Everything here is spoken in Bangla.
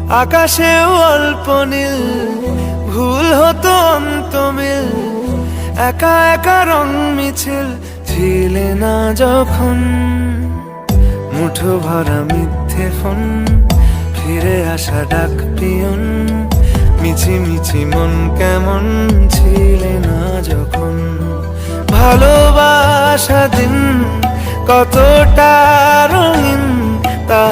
আকাশেও অল্প নীল, ভুল হতো অন্তমিল, একা একা রং মিছিল ছিলে না যখন। মুঠো ভরা মিথ্যে ফোন, ফিরে আসা ডাক পিয়ন, মিছি মিছি মন কেমন ছিলে না যখন। ভালোবাসা দিন কতটা রঙিন তা